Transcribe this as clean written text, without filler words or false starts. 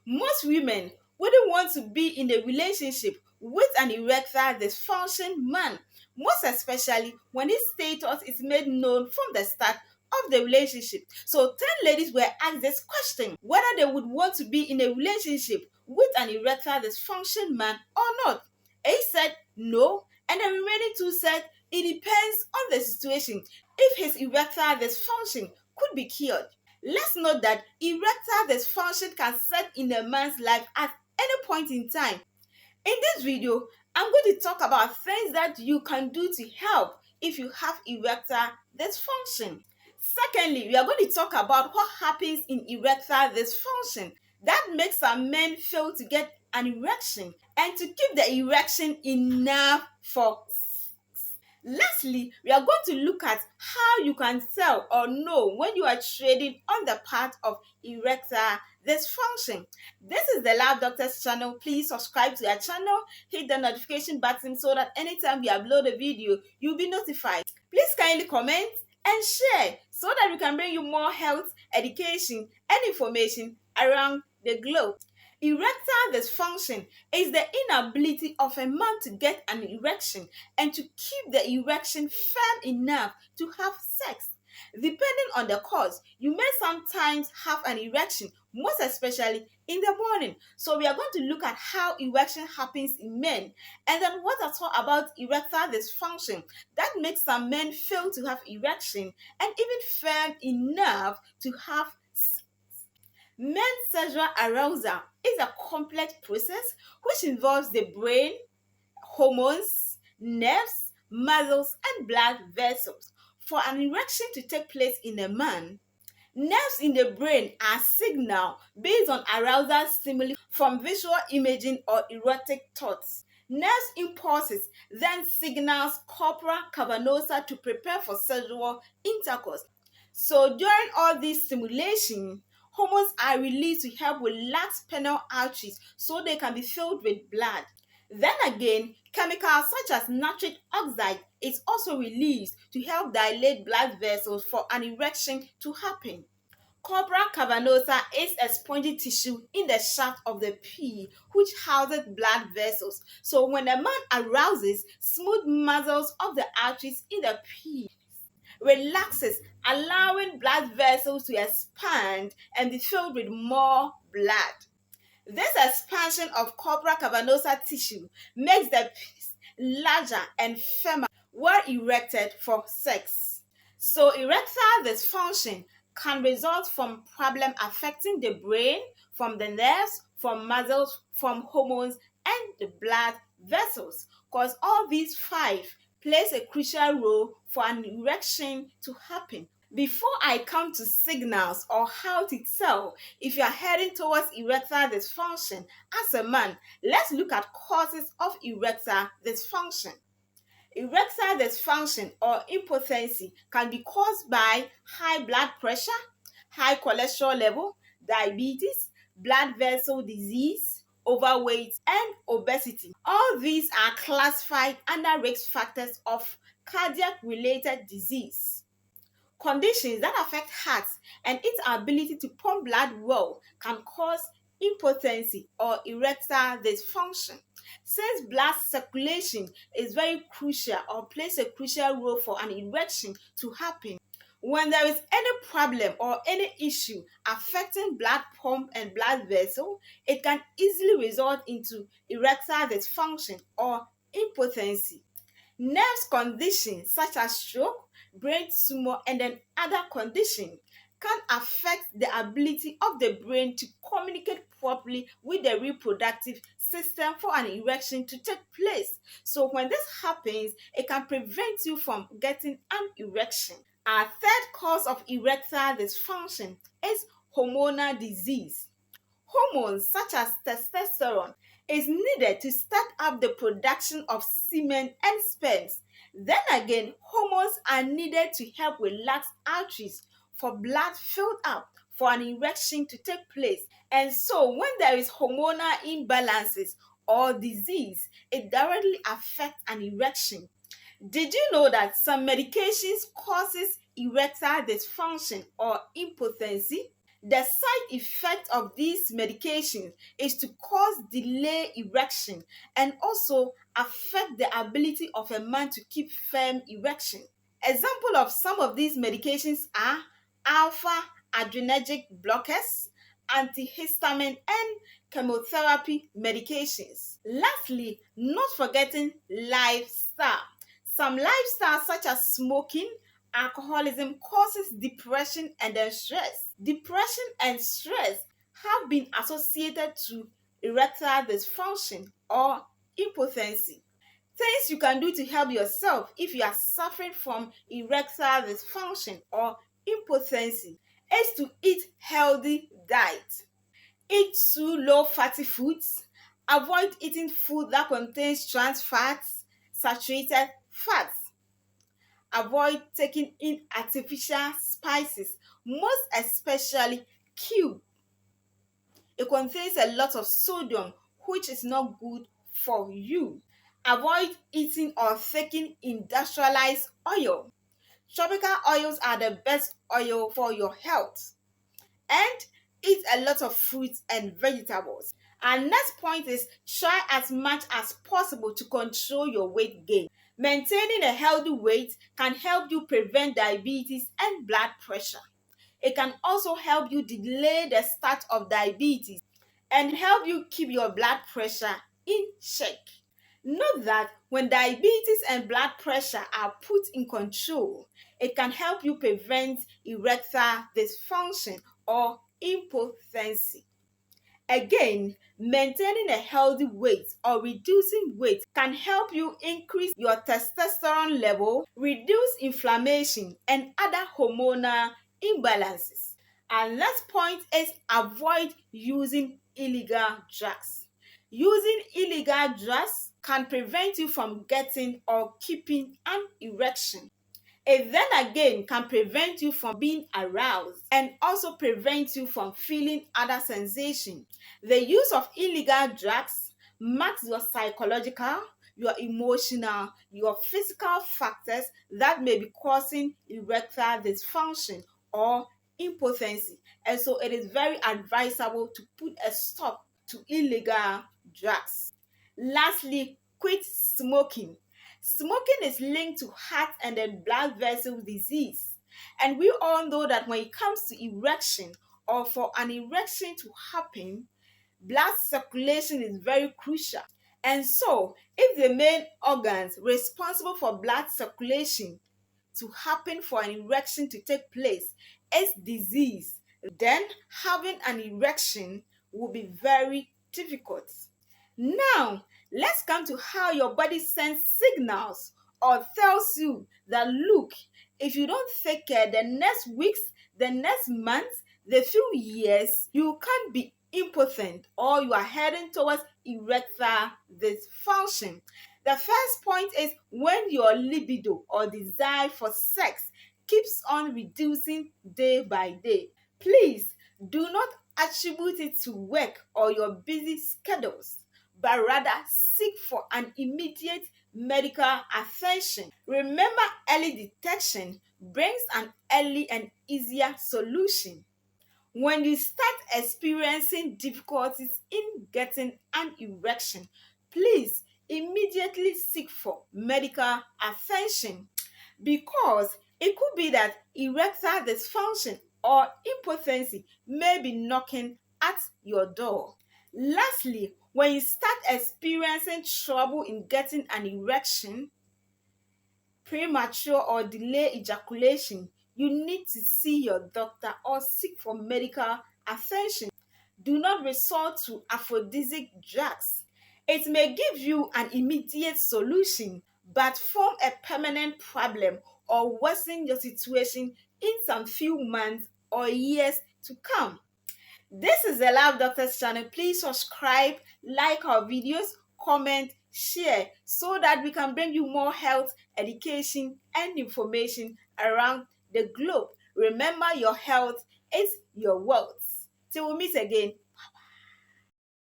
Most women wouldn't want to be in a relationship with an erectile dysfunction man, most especially when his status is made known from the start of the relationship. So 10 ladies were asked this question whether they would want to be in a relationship with an erectile dysfunction man or not. 8 said no, and the remaining 2 said it depends on the situation if his erectile dysfunction could be cured. Let's note that erectile dysfunction can set in a man's life at any point in time. In this video, I'm going to talk about things that you can do to help if you have erectile dysfunction. Secondly, we are going to talk about what happens in erectile dysfunction that makes some men fail to get an erection and to keep the erection enough for. Lastly, we are going to look at how you can tell or know when you are trading on the path of erectile dysfunction. This is the Lab Doctors channel. Please subscribe to our channel, hit the notification button so that anytime we upload a video, you'll be notified. Please kindly comment and share so that we can bring you more health, education, and information around the globe. Erectile dysfunction is the inability of a man to get an erection and to keep the erection firm enough to have sex. Depending on the cause, you may sometimes have an erection, most especially in the morning. So we are going to look at how erection happens in men, and then what I talk about erectile dysfunction that makes some men fail to have erection and even firm enough to have sex. Men's sexual arousal is a complex process which involves the brain, hormones, nerves, muscles, and blood vessels. For an erection to take place in a man, nerves in the brain are signaled based on arousal stimuli from visual imaging or erotic thoughts. Nerves impulses then signals corpora cavernosa to prepare for sexual intercourse. So during all this stimulation, hormones are released to help relax pennile arteries so they can be filled with blood. Then again, chemicals such as nitric oxide is also released to help dilate blood vessels for an erection to happen. Corpora cavernosa is a spongy tissue in the shaft of the pea which houses blood vessels. So when a man arouses, smooth muscles of the arteries in the pea relaxes, allowing blood vessels to expand and be filled with more blood. This expansion of corpora cavernosa tissue makes the piece larger and firmer, well erected for sex. So erectile dysfunction can result from problems affecting the brain, from the nerves, from muscles, from hormones, and the blood vessels. Because all these 5 plays a crucial role for an erection to happen. Before I come to signals or how to tell if you are heading towards erectile dysfunction as a man, let's look at causes of erectile dysfunction. Erectile dysfunction or impotency can be caused by high blood pressure, high cholesterol level, diabetes, blood vessel disease, overweight, and obesity. All these are classified under risk factors of cardiac-related disease. Conditions that affect heart and its ability to pump blood well can cause impotency or erectile dysfunction. Since blood circulation is very crucial or plays a crucial role for an erection to happen, when there is any problem or any issue affecting blood pump and blood vessel, it can easily result into erectile dysfunction or impotency. Nerve conditions such as stroke, brain tumor, and then other conditions can affect the ability of the brain to communicate properly with the reproductive system for an erection to take place. So when this happens, it can prevent you from getting an erection. Our third cause of erectile dysfunction is hormonal disease. Hormones such as testosterone is needed to start up the production of semen and sperms. Then again, hormones are needed to help relax arteries for blood filled up for an erection to take place. And so when there is hormonal imbalances or disease, it directly affects an erection. Did you know that some medications causes erectile dysfunction or impotency? The side effect of these medications is to cause delay erection and also affect the ability of a man to keep firm erection. Example of some of these medications are alpha adrenergic blockers, antihistamine, and chemotherapy medications. Lastly, not forgetting lifestyle. Some lifestyles such as smoking, alcoholism causes depression and then stress. Depression and stress have been associated to erectile dysfunction or impotency. Things you can do to help yourself if you are suffering from erectile dysfunction or impotency is to eat healthy diet. Eat two low fatty foods. Avoid eating food that contains trans fats, saturated fats. Avoid taking in artificial spices, most especially cube. It contains a lot of sodium, which is not good for you. Avoid eating or taking industrialized oil. Tropical oils are the best oil for your health. And eat a lot of fruits and vegetables. Our next point is try as much as possible to control your weight gain. Maintaining a healthy weight can help you prevent diabetes and blood pressure. It can also help you delay the start of diabetes and help you keep your blood pressure in check. Note that when diabetes and blood pressure are put in control, it can help you prevent erectile dysfunction or impotency. Again, maintaining a healthy weight or reducing weight can help you increase your testosterone level, reduce inflammation, and other hormonal imbalances. And last point is avoid using illegal drugs. Using illegal drugs can prevent you from getting or keeping an erection. It then again can prevent you from being aroused and also prevent you from feeling other sensations. The use of illegal drugs marks your psychological, your emotional, your physical factors that may be causing erectile dysfunction or impotency. And so it is very advisable to put a stop to illegal drugs. Lastly, quit smoking. Smoking is linked to heart and then blood vessel disease. And we all know that when it comes to erection or for an erection to happen, blood circulation is very crucial. And so, if the main organs responsible for blood circulation to happen for an erection to take place is disease, then having an erection will be very difficult. Now, let's come to how your body sends signals or tells you that look, if you don't take care the next weeks, the next months, the few years, you can't be impotent or you are heading towards erectile dysfunction. The first point is when your libido or desire for sex keeps on reducing day by day. Please do not attribute it to work or your busy schedules, but rather seek for an immediate medical attention. Remember, early detection brings an early and easier solution. When you start experiencing difficulties in getting an erection, please immediately seek for medical attention because it could be that erectile dysfunction or impotency may be knocking at your door. Lastly, when you start experiencing trouble in getting an erection, premature or delay ejaculation, you need to see your doctor or seek for medical attention. Do not resort to aphrodisiac drugs. It may give you an immediate solution, but form a permanent problem or worsen your situation in some few months or years to come. This is the Love Doctors channel. Please subscribe, like our videos, comment, share so that we can bring you more health, education, and information around the globe. Remember, your health is your wealth. Till we meet again,